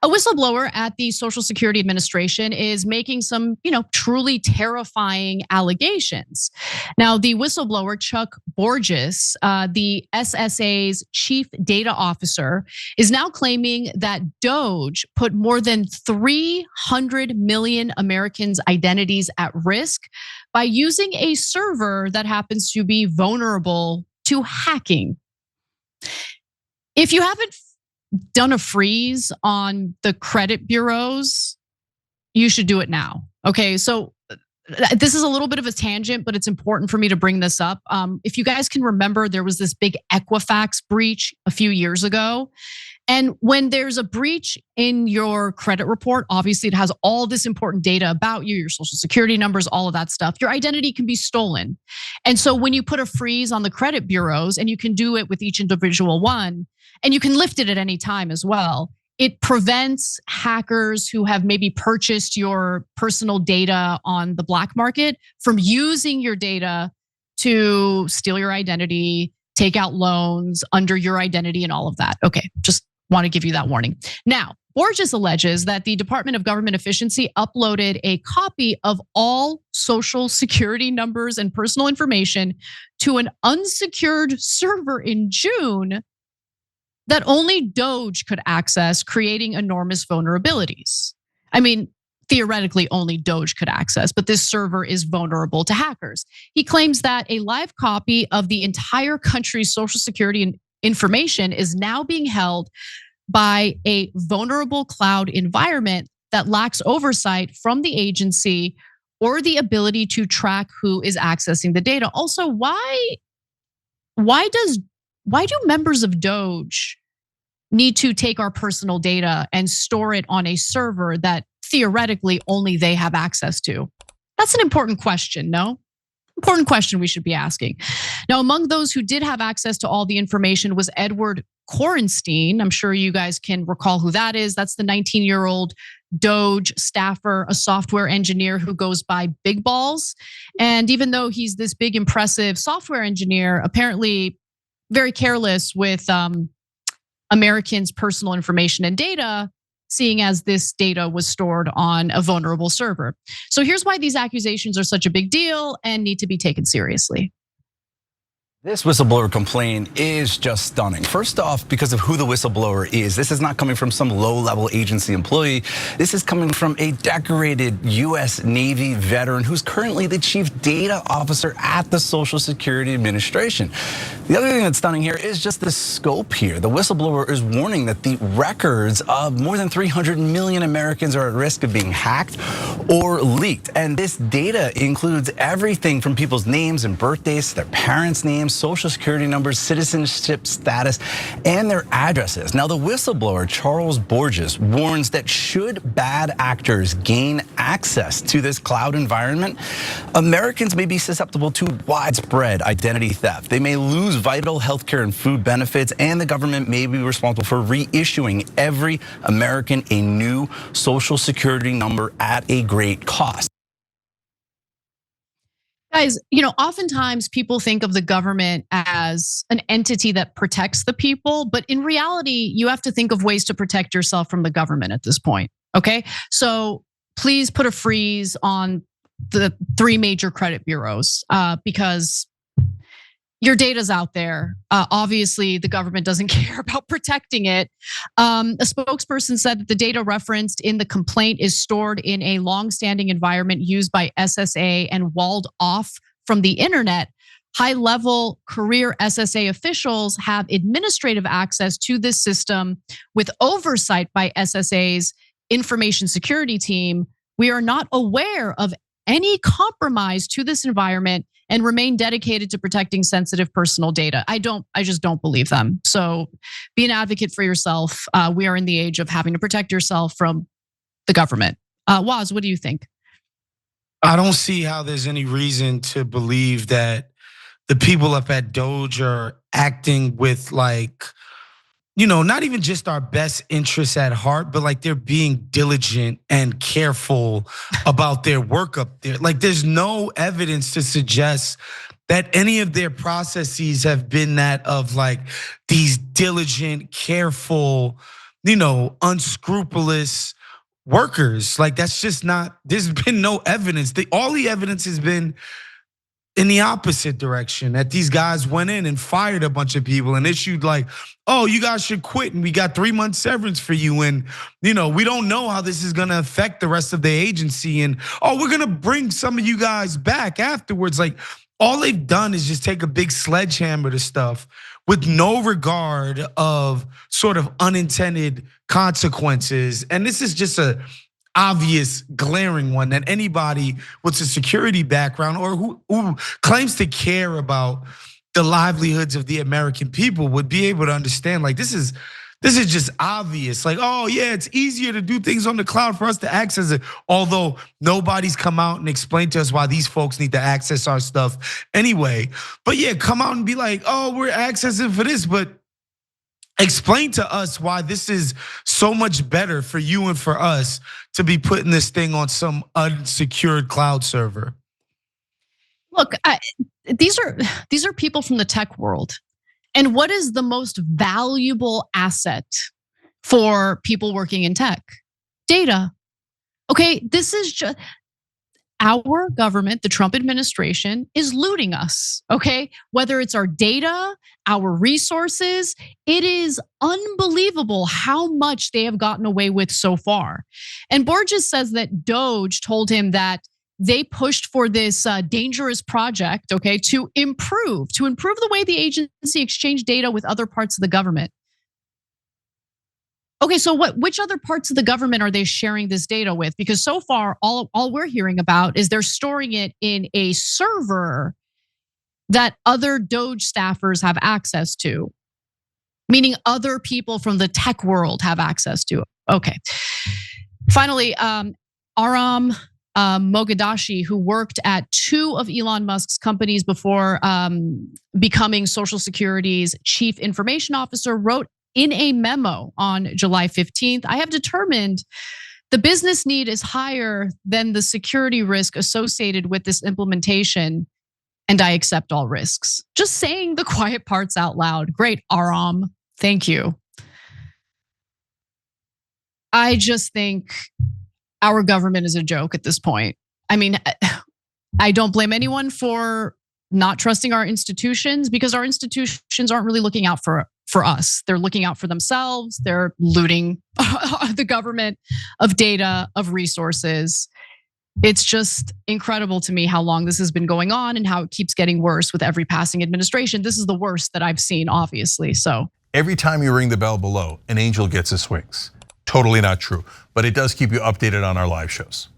A whistleblower at the Social Security Administration is making some, truly terrifying allegations. Now, the whistleblower, Chuck Borges, the SSA's chief data officer, is now claiming that DOGE put more than 300 million Americans' identities at risk by using a server that happens to be vulnerable to hacking. If you haven't done a freeze on the credit bureaus, you should do it now. Okay, so this is a little bit of a tangent, but it's important for me to bring this up. If you guys can remember, there was this big Equifax breach a few years ago. And when there's a breach in your credit report, obviously it has all this important data about you, your social security numbers, all of that stuff. Your identity can be stolen. And so when you put a freeze on the credit bureaus, and you can do it with each individual one, and you can lift it at any time as well, it prevents hackers who have maybe purchased your personal data on the black market from using your data to steal your identity, take out loans under your identity and all of that. Okay, just want to give you that warning. Now, Borges alleges that the Department of Government Efficiency uploaded a copy of all social security numbers and personal information to an unsecured server in June that only DOGE could access, creating enormous vulnerabilities. I mean, theoretically only DOGE could access, but this server is vulnerable to hackers. He claims that a live copy of the entire country's social security information is now being held by a vulnerable cloud environment that lacks oversight from the agency or the ability to track who is accessing the data. Also, why do members of DOGE need to take our personal data and store it on a server that theoretically only they have access to? That's an important question, no? Important question we should be asking. Now, among those who did have access to all the information was Edward Korenstein. I'm sure you guys can recall who that is. That's the 19-year-old DOGE staffer, a software engineer who goes by Big Balls. And even though he's this big, impressive software engineer, apparently very careless with Americans' personal information and data, seeing as this data was stored on a vulnerable server. So here's why these accusations are such a big deal and need to be taken seriously. This whistleblower complaint is just stunning. First off, because of who the whistleblower is. This is not coming from some low-level agency employee. This is coming from a decorated US Navy veteran who's currently the chief data officer at the Social Security Administration. The other thing that's stunning here is just the scope here. The whistleblower is warning that the records of more than 300 million Americans are at risk of being hacked or leaked. And this data includes everything from people's names and birthdays to their parents' names, social security numbers, citizenship status, and their addresses. Now, the whistleblower, Charles Borges, warns that should bad actors gain access to this cloud environment, Americans may be susceptible to widespread identity theft. They may lose vital healthcare and food benefits, and the government may be responsible for reissuing every American a new social security number at a great cost. Guys, oftentimes people think of the government as an entity that protects the people, but in reality, you have to think of ways to protect yourself from the government at this point, okay? So please put a freeze on the 3 major credit bureaus because your data's out there. Obviously, the government doesn't care about protecting it. A spokesperson said that the data referenced in the complaint is stored in a long-standing environment used by SSA and walled off from the internet. High-level career SSA officials have administrative access to this system with oversight by SSA's information security team. We are not aware of any compromise to this environment and remain dedicated to protecting sensitive personal data. I just don't believe them. So be an advocate for yourself. We are in the age of having to protect yourself from the government. Waz, what do you think? I don't see how there's any reason to believe that the people up at DOGE are acting with not even just our best interests at heart, but like they're being diligent and careful about their work up there. Like there's no evidence to suggest that any of their processes have been that of like these diligent, careful, unscrupulous workers. Like that's just not, there's been no evidence. All the evidence has been in the opposite direction, that these guys went in and fired a bunch of people and issued like, oh, you guys should quit and we got 3 months severance for you. And we don't know how this is gonna affect the rest of the agency. And oh, we're gonna bring some of you guys back afterwards. Like all they've done is just take a big sledgehammer to stuff with no regard of sort of unintended consequences. And this is just a obvious, glaring one that anybody with a security background or who claims to care about the livelihoods of the American people would be able to understand. Like this is just obvious. Like, oh yeah, it's easier to do things on the cloud for us to access it. Although nobody's come out and explained to us why these folks need to access our stuff anyway. But yeah, come out and be like, oh, we're accessing for this, but explain to us why this is so much better for you and for us to be putting this thing on some unsecured cloud server. Look, these are people from the tech world. And what is the most valuable asset for people working in tech? Data. Okay, this is just our government, the Trump administration, is looting us, okay? Whether it's our data, our resources, it is unbelievable how much they have gotten away with so far. And Borges says that DOGE told him that they pushed for this dangerous project, okay, to improve the way the agency exchanged data with other parts of the government. Okay, so which other parts of the government are they sharing this data with? Because so far, all we're hearing about is they're storing it in a server that other DOGE staffers have access to, meaning other people from the tech world have access to. Okay. Finally, Aram Mogadashi, who worked at 2 of Elon Musk's companies before becoming Social Security's chief information officer, wrote in a memo on July 15th, I have determined the business need is higher than the security risk associated with this implementation, and I accept all risks. Just saying the quiet parts out loud. Great, Aram. Thank you. I just think our government is a joke at this point. I mean, I don't blame anyone for not trusting our institutions because our institutions aren't really looking out for us. They're looking out for themselves. They're looting the government of data, of resources. It's just incredible to me how long this has been going on and how it keeps getting worse with every passing administration. This is the worst that I've seen, obviously, so. Every time you ring the bell below, an angel gets his wings. Totally not true, but it does keep you updated on our live shows.